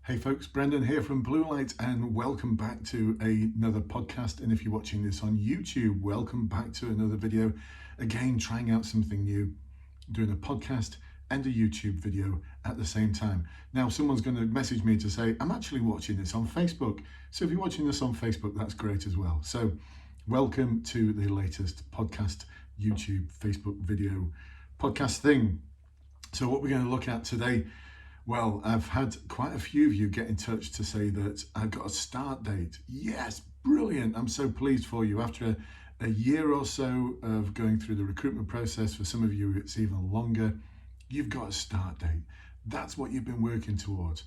Hey folks, Brendan here from Bluelight and welcome back to another podcast. And if you're watching this on YouTube, welcome back to another video. Again, trying out something new, doing a podcast and a YouTube video at the same time. Now, someone's going to message me to say, I'm actually watching this on Facebook. So if you're watching this on Facebook, that's great as well. So welcome to the latest podcast, YouTube, Facebook video podcast thing. So what we're going to look at today, well, I've had quite a few of you get in touch to say that I've got a start date. Yes, brilliant. I'm so pleased for you. After a year or so of going through the recruitment process, for some of you it's even longer, you've got a start date. That's what you've been working towards.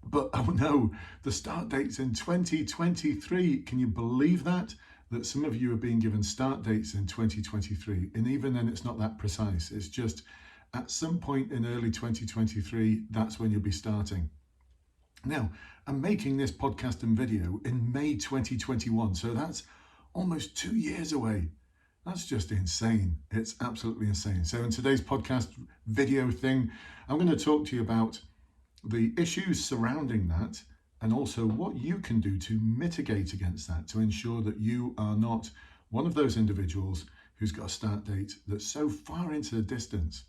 But oh no, the start date's in 2023. Can you believe that? That some of you are being given start dates in 2023. And even then it's not that precise. It's just at some point in early 2023, that's when you'll be starting. Now, I'm making this podcast and video in May 2021, so that's almost 2 years away. That's just insane. It's absolutely insane. So in today's podcast video thing, I'm going to talk to you about the issues surrounding that and also what you can do to mitigate against that, to ensure that you are not one of those individuals who's got a start date that's so far into the distance.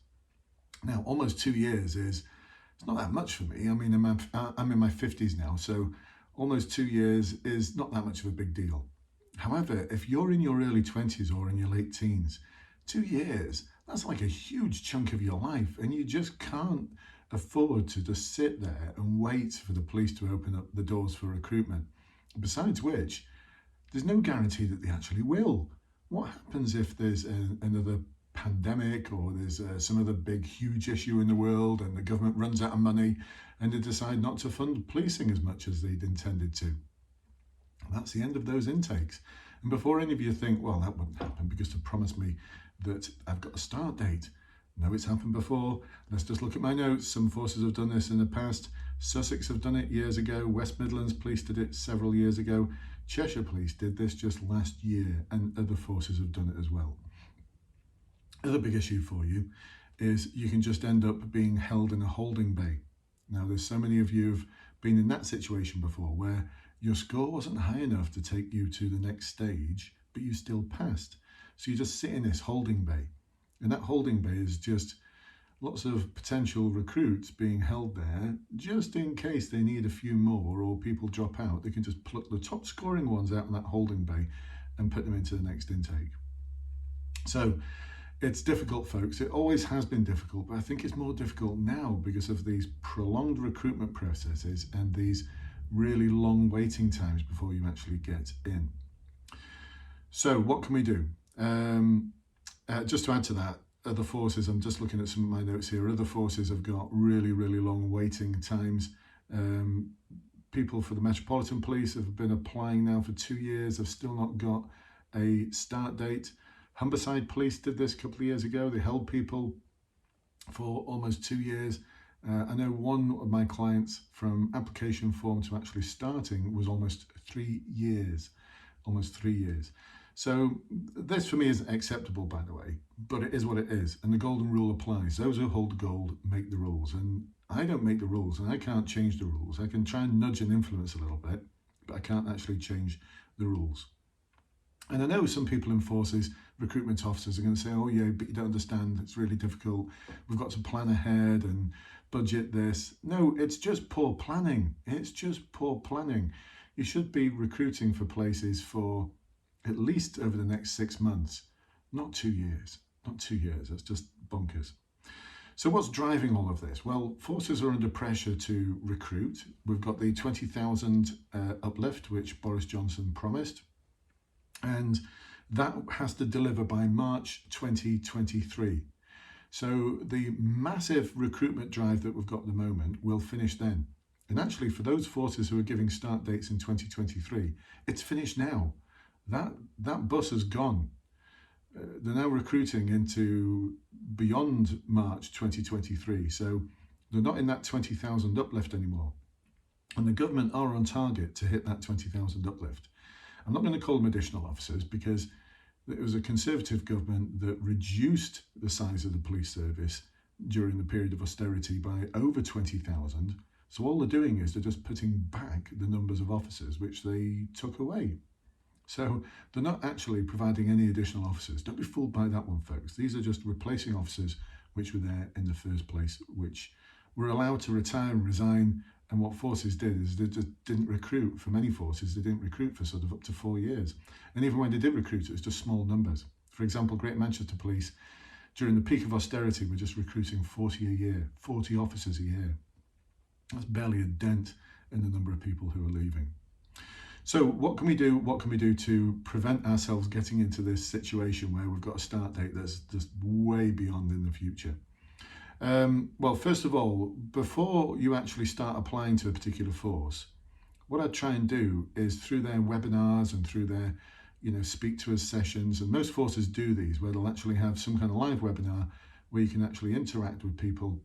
Now, almost 2 years it's not that much for me. I mean, I'm in my 50s now, so almost 2 years is not that much of a big deal. However, if you're in your early 20s or in your late teens, 2 years, that's like a huge chunk of your life, and you just can't afford to just sit there and wait for the police to open up the doors for recruitment. Besides which, there's no guarantee that they actually will. What happens if there's another pandemic or there's some other big huge issue in the world and the government runs out of money and they decide not to fund policing as much as they'd intended to? And that's the end of those intakes. And before any of you think, well, that wouldn't happen because to promise me that I've got a start date. No, it's happened before. Let's just look at my notes. Some forces have done this in the past. Sussex have done it years ago. West Midlands Police did it several years ago. Cheshire Police did this just last year, and other forces have done it as well. Another big issue for you is you can just end up being held in a holding bay. Now, there's so many of you who've been in that situation before where your score wasn't high enough to take you to the next stage, but you still passed. So you just sit in this holding bay. And that holding bay is just lots of potential recruits being held there just in case they need a few more or people drop out. They can just pluck the top scoring ones out in that holding bay and put them into the next intake. So it's difficult, folks. It always has been difficult, but I think it's more difficult now because of these prolonged recruitment processes and these really long waiting times before you actually get in. So what can we do? Just to add to that, other forces, I'm just looking at some of my notes here, other forces have got really, really long waiting times. People for the Metropolitan Police have been applying now for 2 years, have still not got a start date. Humberside Police did this a couple of years ago. They held people for almost 2 years. I know one of my clients from application form to actually starting was almost 3 years, almost 3 years. So this for me isn't acceptable, by the way, but it is what it is. And the golden rule applies. Those who hold the gold make the rules. And I don't make the rules and I can't change the rules. I can try and nudge and influence a little bit, but I can't actually change the rules. And I know some people in forces, recruitment officers, are going to say, oh yeah, but you don't understand, it's really difficult. We've got to plan ahead and budget this. No, it's just poor planning. It's just poor planning. You should be recruiting for places for at least over the next 6 months, not 2 years. Not 2 years, that's just bonkers. So what's driving all of this? Well, forces are under pressure to recruit. We've got the 20,000 uplift, which Boris Johnson promised. And that has to deliver by March 2023. So the massive recruitment drive that we've got at the moment will finish then. And actually, for those forces who are giving start dates in 2023, it's finished now. That bus has gone. They're now recruiting into beyond March 2023. So they're not in that 20,000 uplift anymore. And the government are on target to hit that 20,000 uplift. I'm not going to call them additional officers because it was a Conservative government that reduced the size of the police service during the period of austerity by over 20,000 So all they're doing is they're just putting back the numbers of officers which they took away. So they're not actually providing any additional officers. Don't be fooled by that one, folks. These are just replacing officers which were there in the first place, which were allowed to retire and resign. And what forces did is they just didn't recruit for many forces. They didn't recruit for sort of up to 4 years. And even when they did recruit, it was just small numbers. For example, Greater Manchester Police, during the peak of austerity, were just recruiting 40 a year, 40 officers a year. That's barely a dent in the number of people who are leaving. So what can we do? What can we do to prevent ourselves getting into this situation where we've got a start date that's just way beyond in the future? Well, first of all, before you actually start applying to a particular force, what I'd try and do is through their webinars and through their, speak to us sessions, and most forces do these, where they'll actually have some kind of live webinar where you can actually interact with people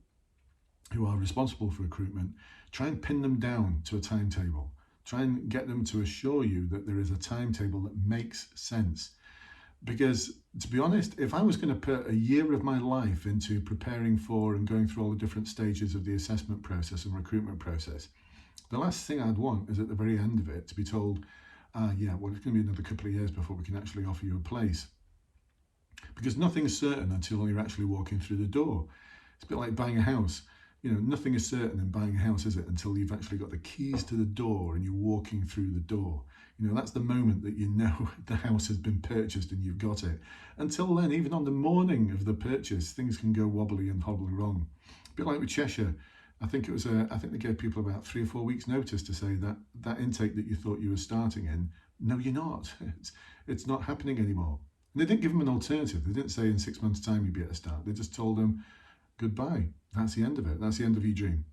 who are responsible for recruitment. Try and pin them down to a timetable. Try and get them to assure you that there is a timetable that makes sense. Because, to be honest, if I was going to put a year of my life into preparing for and going through all the different stages of the assessment process and recruitment process, the last thing I'd want is at the very end of it to be told, yeah, well, it's going to be another couple of years before we can actually offer you a place. Because nothing's certain until you're actually walking through the door. It's a bit like buying a house. Nothing is certain in buying a house, is it, until you've actually got the keys to the door and you're walking through the door. That's the moment that you know the house has been purchased and you've got it. Until then, even on the morning of the purchase, things can go wobbly and hobbly wrong. A bit like with Cheshire. I think they gave people about 3 or 4 weeks notice to say that intake that you thought you were starting in, no, you're not. It's not happening anymore. And they didn't give them an alternative. They didn't say in 6 months' time you'd be able to start. They just told them, goodbye. That's the end of it. That's the end of your dream.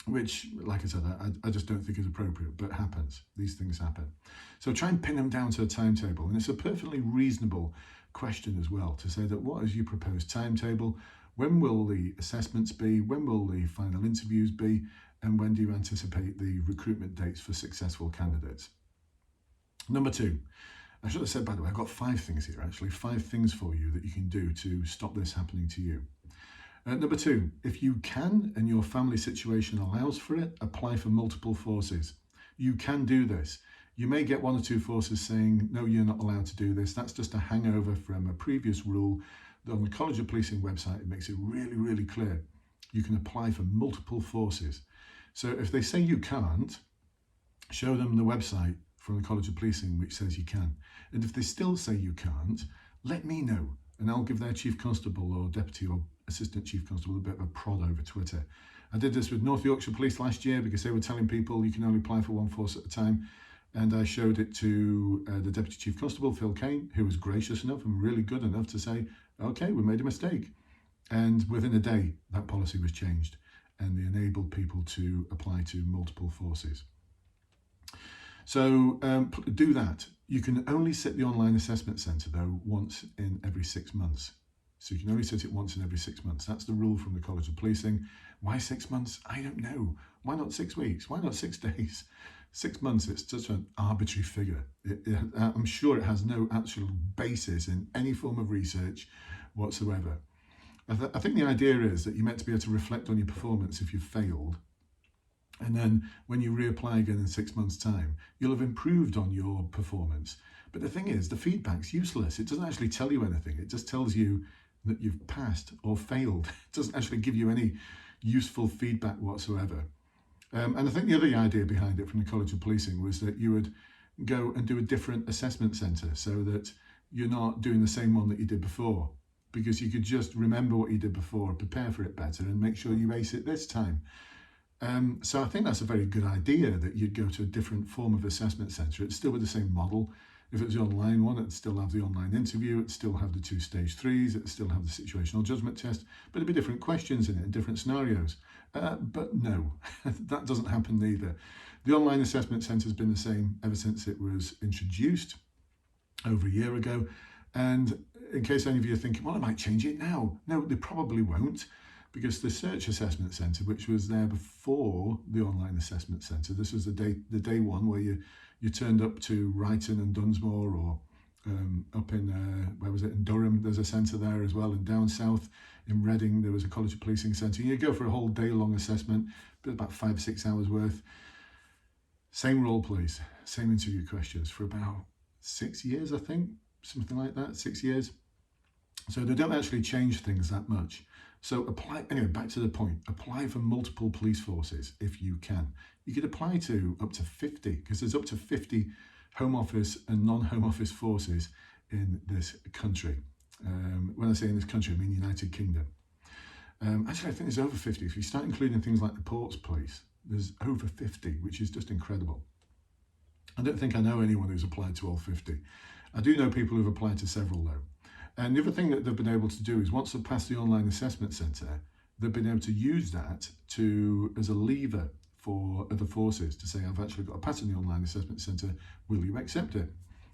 Which, like I said, I just don't think is appropriate, but happens. These things happen. So try and pin them down to a timetable. And it's a perfectly reasonable question as well to say that what is your proposed timetable? When will the assessments be? When will the final interviews be? And when do you anticipate the recruitment dates for successful candidates? Number 2, I should have said, by the way, I've got 5 things here, actually, 5 things for you that you can do to stop this happening to you. Number 2, if you can and your family situation allows for it, apply for multiple forces. You can do this. You may get 1 or 2 forces saying, no, you're not allowed to do this. That's just a hangover from a previous rule. On the College of Policing website, it makes it really, really clear. You can apply for multiple forces. So if they say you can't, show them the website from the College of Policing which says you can. And if they still say you can't, let me know. And I'll give their Chief Constable or Deputy or Assistant Chief Constable a bit of a prod over Twitter. I did this with North Yorkshire Police last year because they were telling people you can only apply for 1 force at a time. And I showed it to the Deputy Chief Constable, Phil Kane, who was gracious enough and really good enough to say, okay, we made a mistake. And within a day, that policy was changed and they enabled people to apply to multiple forces. So do that. You can only sit the online assessment centre, though, once in every 6 months. So you can only sit it once in every 6 months. That's the rule from the College of Policing. Why 6 months? I don't know. Why not 6 weeks? Why not 6 days? 6 months, it's such an arbitrary figure. I'm sure it has no actual basis in any form of research whatsoever. I think the idea is that you're meant to be able to reflect on your performance if you've failed. And then when you reapply again in 6 months' time, you'll have improved on your performance. But the thing is, the feedback's useless. It doesn't actually tell you anything. It just tells you that you've passed or failed. It doesn't actually give you any useful feedback whatsoever. And I think the other idea behind it from the College of Policing was that you would go and do a different assessment centre so that you're not doing the same one that you did before, because you could just remember what you did before, prepare for it better and make sure you ace it this time. So I think that's a very good idea that you'd go to a different form of assessment centre. It's still with the same model. If it was the online one, it'd still have the online interview, it'd still have the 2 stage 3s, it'd still have the situational judgment test, but it'd be different questions in it, different scenarios. But no, that doesn't happen either. The online assessment centre has been the same ever since it was introduced over a year ago. And in case any of you are thinking, well, I might change it now. No, they probably won't, because the Search Assessment Centre, which was there before the online assessment centre, this was the day 1 where you turned up to Brighton and Dunsmore or Up in, where was it, in Durham, there's a centre there as well, and down south in Reading there was a College of Policing centre. You go for a whole day-long assessment, but about 5 or 6 hours worth. Same role plays, same interview questions for about 6 years, I think, something like that, 6 years. So they don't actually change things that much. So apply, anyway, back to the point, apply for multiple police forces if you can. You could apply to up to 50, because there's up to 50 Home Office and non-Home Office forces in this country. When I say in this country, I mean United Kingdom. Actually, I think there's over 50. If you start including things like the Ports Police, there's over 50, which is just incredible. I don't think I know anyone who's applied to all 50. I do know people who've applied to several though. And the other thing that they've been able to do is once they've passed the online assessment centre, they've been able to use that as a lever for other forces to say, I've actually got a pass in the online assessment centre, will you accept it?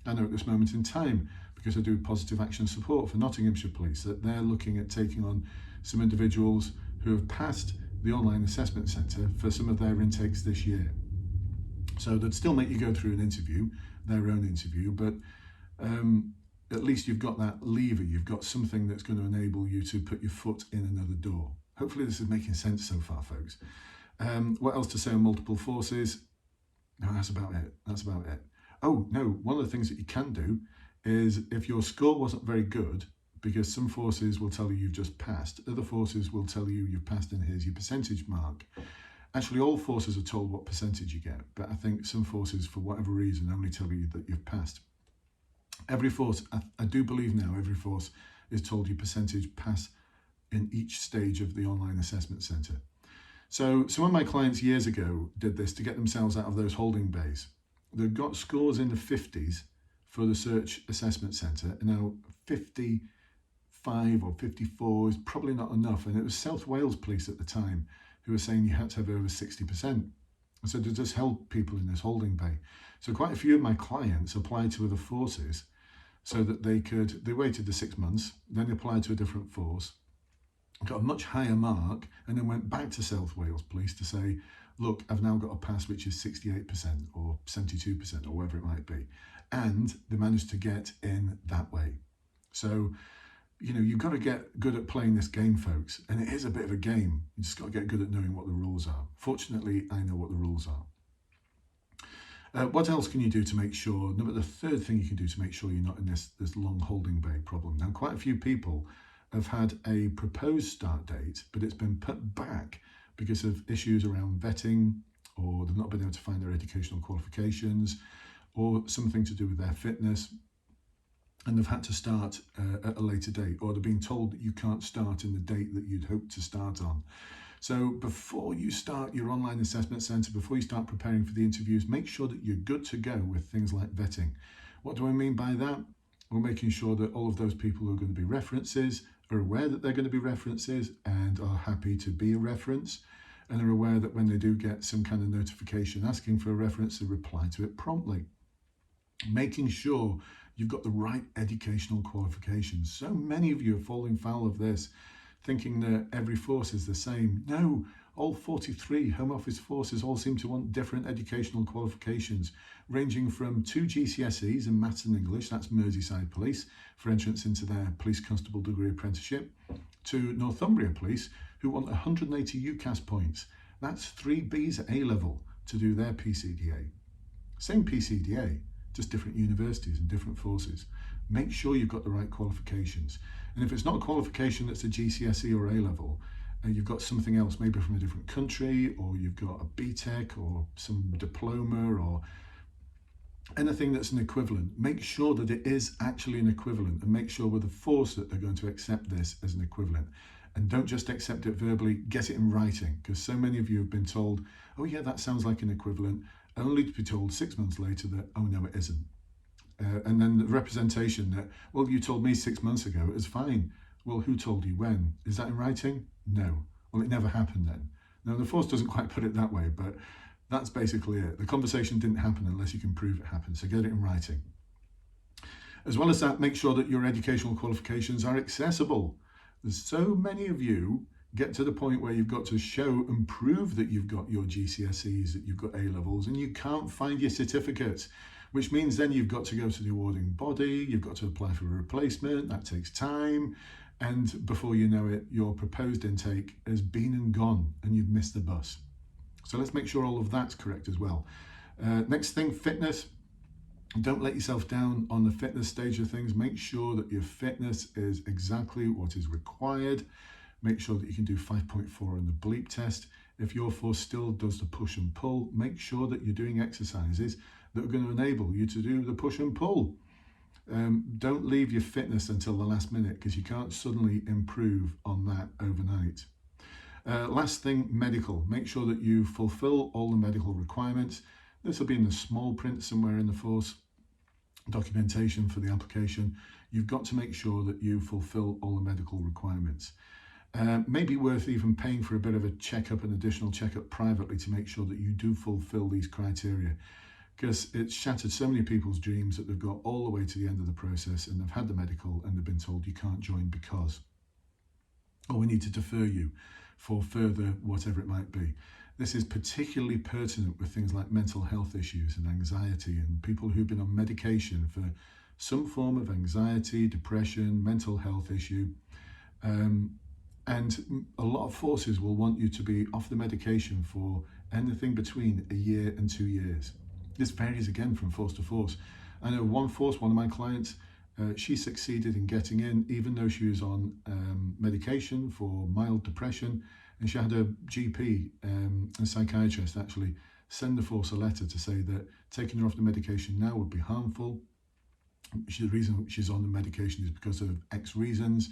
I know at this moment in time, because I do positive action support for Nottinghamshire Police, that they're looking at taking on some individuals who have passed the online assessment centre for some of their intakes this year. So they'd still make you go through an interview, their own interview, but at least you've got that lever, you've got something that's going to enable you to put your foot in another door. Hopefully this is making sense so far, folks. What else to say on multiple forces? No, that's about it. That's about it. Oh, no, one of the things that you can do is if your score wasn't very good, because some forces will tell you you've just passed, other forces will tell you you've passed and here's your percentage mark. Actually, all forces are told what percentage you get, but I think some forces, for whatever reason, only tell you that you've passed. Every force, I do believe now, every force is told your percentage pass in each stage of the online assessment centre. So some of my clients years ago did this to get themselves out of those holding bays. They've got scores in the 50s for the search assessment centre, and now 55 or 54 is probably not enough. And it was South Wales Police at the time who were saying you had to have over 60%. So to just help people in this holding bay. So quite a few of my clients applied to other forces so that they waited the 6 months, then applied to a different force, got a much higher mark, and then went back to South Wales Police to say, look, I've now got a pass which is 68% or 72% or whatever it might be. And they managed to get in that way. So, you know, you've got to get good at playing this game, folks. And it is a bit of a game. You just got to get good at knowing what the rules are. Fortunately, I know what the rules are. What else can you do to make sure, the third thing you can do to make sure you're not in this long holding bay problem. Now, quite a few people have had a proposed start date, but it's been put back because of issues around vetting, or they've not been able to find their educational qualifications, or something to do with their fitness, and they've had to start at a later date, or they're being told that you can't start in the date that you'd hoped to start on. So before you start your online assessment centre, before you start preparing for the interviews, make sure that you're good to go with things like vetting. What do I mean by that? Well, making sure that all of those people who are going to be references are aware that they're going to be references and are happy to be a reference, and are aware that when they do get some kind of notification asking for a reference, they reply to it promptly. Making sure you've got the right educational qualifications. So many of you are falling foul of this, thinking that every force is the same. No, all 43 Home Office forces all seem to want different educational qualifications, ranging from 2 GCSEs in Maths and English, that's Merseyside Police, for entrance into their Police Constable degree apprenticeship, to Northumbria Police, who want 180 UCAS points. That's 3 Bs at A-level to do their PCDA. Same PCDA, just different universities and different forces. Make sure you've got the right qualifications. And if it's not a qualification that's a GCSE or A-level, and you've got something else, maybe from a different country, or you've got a BTEC or some diploma or anything that's an equivalent, make sure that it is actually an equivalent, and make sure with the force that they're going to accept this as an equivalent. And don't just accept it verbally, get it in writing, because so many of you have been told, oh yeah, that sounds like an equivalent, only to be told 6 months later that, oh no, it isn't. And then the representation that, well, you told me 6 months ago, is fine. Well, who told you when? Is that in writing? No. Well, it never happened then. Now, the force doesn't quite put it that way, but that's basically it. The conversation didn't happen unless you can prove it happened, so get it in writing. As well as that, make sure that your educational qualifications are accessible. There's so many of you get to the point where you've got to show and prove that you've got your GCSEs, that you've got A-levels, and you can't find your certificates. which means then you've got to go to the awarding body, you've got to apply for a replacement, that takes time, and before you know it, your proposed intake has been and gone and you've missed the bus. So let's make sure all of that's correct as well. Next thing, fitness. Don't let yourself down on the fitness stage of things. Make sure that your fitness is exactly what is required. Make sure that you can do 5.4 on the bleep test. If your force still does the push and pull, make sure that you're doing exercises that are going to enable you to do the push and pull. Don't leave your fitness until the last minute, because you can't suddenly improve on that overnight. Last thing, medical. Make sure that you fulfill all the medical requirements. This will be in the small print somewhere in the force documentation for the application. You've got to make sure that you fulfill all the medical requirements. Maybe worth even paying for a bit of a checkup, an additional checkup privately, to make sure that you do fulfill these criteria, because it's shattered so many people's dreams that they've got all the way to the end of the process and they've had the medical and they've been told you can't join because, or we need to defer you for further whatever it might be. This is particularly pertinent with things like mental health issues and anxiety, and people who've been on medication for some form of anxiety, depression, mental health issue. And a lot of forces will want you to be off the medication for anything between a year and 2 years. This varies again from force to force. I know one force, one of my clients, she succeeded in getting in even though she was on medication for mild depression, and she had a GP, a psychiatrist actually, send the force a letter to say that taking her off the medication now would be harmful. The reason she's on the medication is because of X reasons,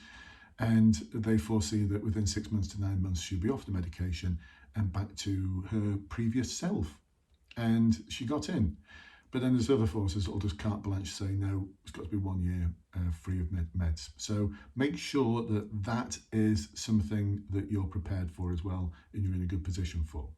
and they foresee that within 6 months to 9 months she'll be off the medication and back to her previous self. And she got in. But then there's other forces that will just carte blanche say, no, it's got to be 1 year free of meds. So make sure that that is something that you're prepared for as well and you're in a good position for.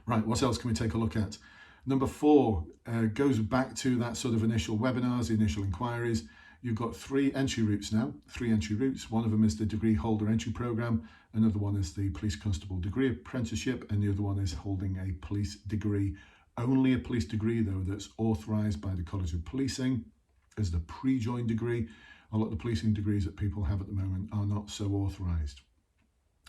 Right, what else can we take a look at? Number 4 goes back to that sort of initial webinars, the initial inquiries. You've got 3 entry routes now, 3 entry routes. One of them is the degree holder entry program. Another one is the police constable degree apprenticeship. And the other one is holding a police degree. Only a police degree, though, that's authorised by the College of Policing as the pre-join degree. A lot of the policing degrees that people have at the moment are not so authorised.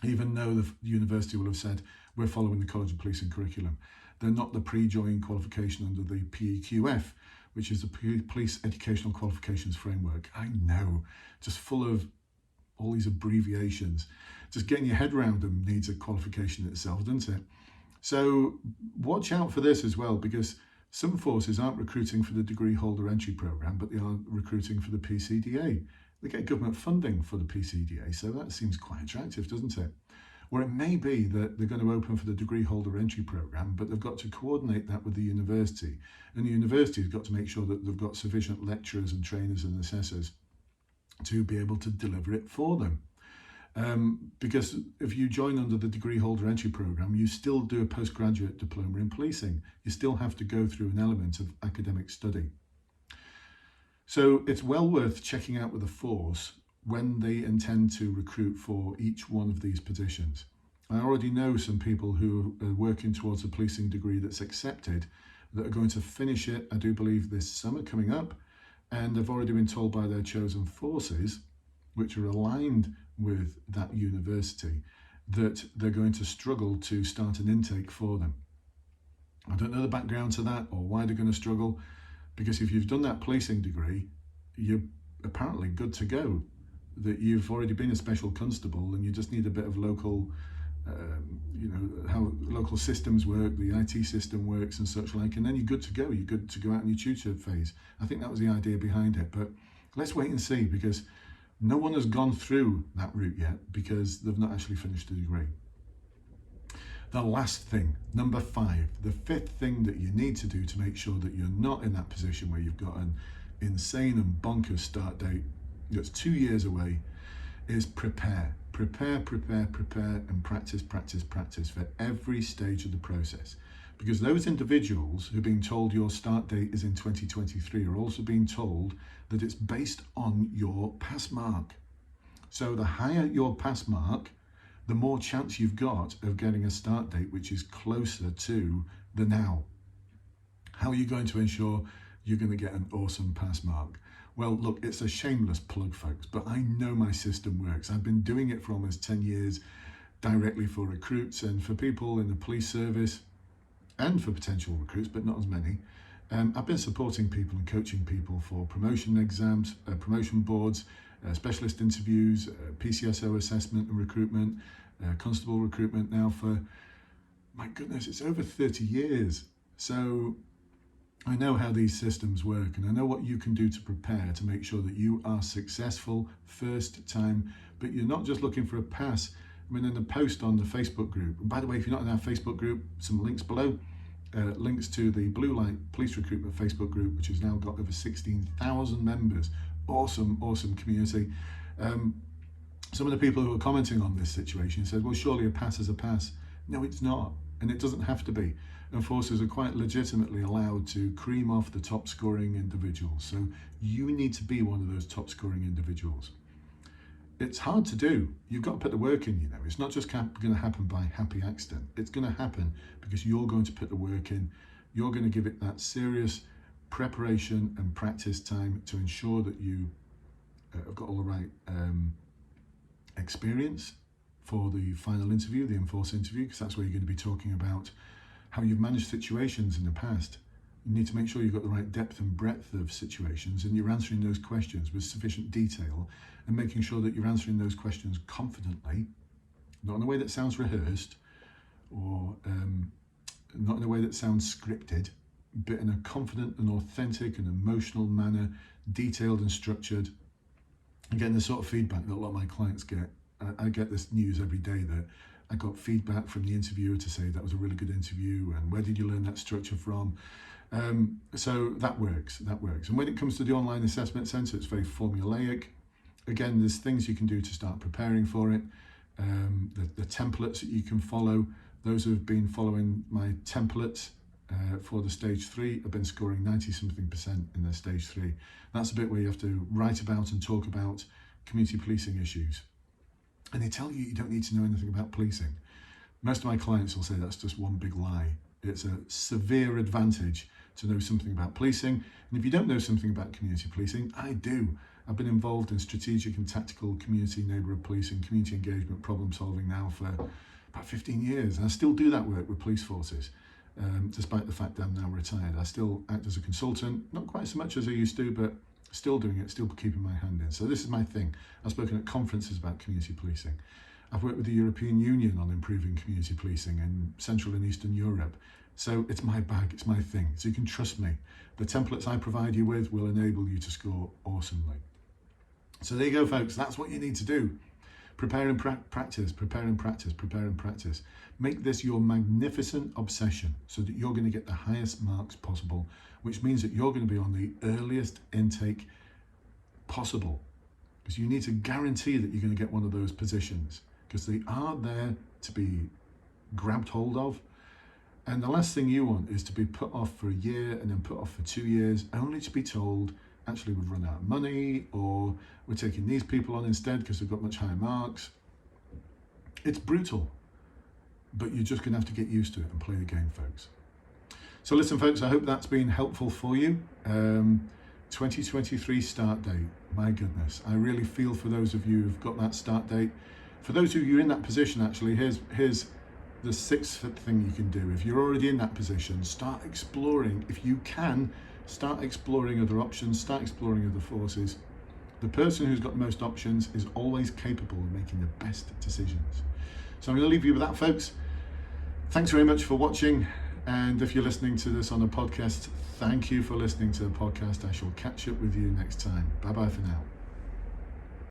Even though the university will have said, we're following the College of Policing curriculum. They're not the pre-join qualification under the PEQF, which is the Police Educational Qualifications Framework. I know, just full of all these abbreviations. Just getting your head around them needs a qualification itself, doesn't it? So watch out for this as well, because some forces aren't recruiting for the degree holder entry program, but they are recruiting for the PCDA. They get government funding for the PCDA, so that seems quite attractive, doesn't it? Or it may be that they're going to open for the degree holder entry program, but they've got to coordinate that with the university. And the university's got to make sure that they've got sufficient lecturers and trainers and assessors to be able to deliver it for them. Because if you join under the degree holder entry program, you still do a postgraduate diploma in policing. You still have to go through an element of academic study. So it's well worth checking out with the force when they intend to recruit for each one of these positions. I already know some people who are working towards a policing degree that's accepted, that are going to finish it, I do believe, this summer coming up, and they've already been told by their chosen forces, which are aligned with that university, that they're going to struggle to start an intake for them. I don't know the background to that or why they're going to struggle, because if you've done that policing degree, you're apparently good to go. That you've already been a special constable and you just need a bit of local, how local systems work, the IT system works and such like, and then you're good to go. You're good to go out in your tutor phase. I think that was the idea behind it, but let's wait and see, because no one has gone through that route yet because they've not actually finished the degree. The last thing, number 5, the 5th thing that you need to do to make sure that you're not in that position where you've got an insane and bonkers start date that's 2 years away, is prepare, and practice for every stage of the process. Because those individuals who are being told your start date is in 2023 are also being told that it's based on your pass mark. So the higher your pass mark, the more chance you've got of getting a start date which is closer to the now. How are you going to ensure you're going to get an awesome pass mark? Well, look, it's a shameless plug, folks, but I know my system works. I've been doing it for almost 10 years directly for recruits and for people in the police service and for potential recruits, but not as many. I've been supporting people and coaching people for promotion exams, promotion boards, specialist interviews, PCSO assessment and recruitment, constable recruitment now for, my goodness, it's over 30 years. So I know how these systems work, and I know what you can do to prepare to make sure that you are successful first time, but you're not just looking for a pass. I mean, in the post on the Facebook group, and by the way, if you're not in our Facebook group, some links below, links to the Bluelight Police Recruitment Facebook group, which has now got over 16,000 members. Awesome, awesome community. Some of the people who are commenting on this situation said, well, surely a pass is a pass. No, it's not, and it doesn't have to be. Enforcers are quite legitimately allowed to cream off the top scoring individuals. So you need to be one of those top scoring individuals. It's hard to do. You've got to put the work in, you know. It's not just going to happen by happy accident. It's going to happen because you're going to put the work in. You're going to give it that serious preparation and practice time to ensure that you have got all the right experience for the final interview, the Enforce interview, because that's where you're going to be talking about how you've managed situations in the past. You need to make sure you've got the right depth and breadth of situations and you're answering those questions with sufficient detail and making sure that you're answering those questions confidently, not in a way that sounds rehearsed or not in a way that sounds scripted, but in a confident and authentic and emotional manner, detailed and structured, and getting the sort of feedback that a lot of my clients get. I get this news every day that I got feedback from the interviewer to say that was a really good interview and where did you learn that structure from? So that works. And when it comes to the online assessment centre, it's very formulaic. Again, there's things you can do to start preparing for it. The templates that you can follow, those who have been following my templates for the stage 3 have been scoring 90-something% in their stage 3. That's a bit where you have to write about and talk about community policing issues. And they tell you don't need to know anything about policing. Most of my clients will say that's just one big lie. It's a severe advantage to know something about policing. And if you don't know something about community policing, I do. I've been involved in strategic and tactical community neighbourhood policing, community engagement, problem solving now for about 15 years. And I still do that work with police forces, despite the fact that I'm now retired. I still act as a consultant, not quite so much as I used to, but still doing it, still keeping my hand in. So this is my thing. I've spoken at conferences about community policing. I've worked with the European Union on improving community policing in Central and Eastern Europe. So it's my bag, it's my thing. So you can trust me. The templates I provide you with will enable you to score awesomely. So there you go, folks. That's what you need to do. Prepare and practice, prepare and practice, prepare and practice. Make this your magnificent obsession so that you're going to get the highest marks possible, which means that you're going to be on the earliest intake possible, because you need to guarantee that you're going to get one of those positions, because they are there to be grabbed hold of. And the last thing you want is to be put off for a year and then put off for 2 years, only to be told, actually, we've run out of money, or we're taking these people on instead because they've got much higher marks. It's brutal, but you're just going to have to get used to it and play the game, folks. So listen, folks, I hope that's been helpful for you. 2023 start date, my goodness. I really feel for those of you who've got that start date. For those of you in that position, actually, here's the 6th thing you can do. If you're already in that position, start exploring. If you can, start exploring other options, start exploring other forces. The person who's got the most options is always capable of making the best decisions. So I'm going to leave you with that, folks. Thanks very much for watching. And if you're listening to this on a podcast, thank you for listening to the podcast. I shall catch up with you next time. Bye-bye for now.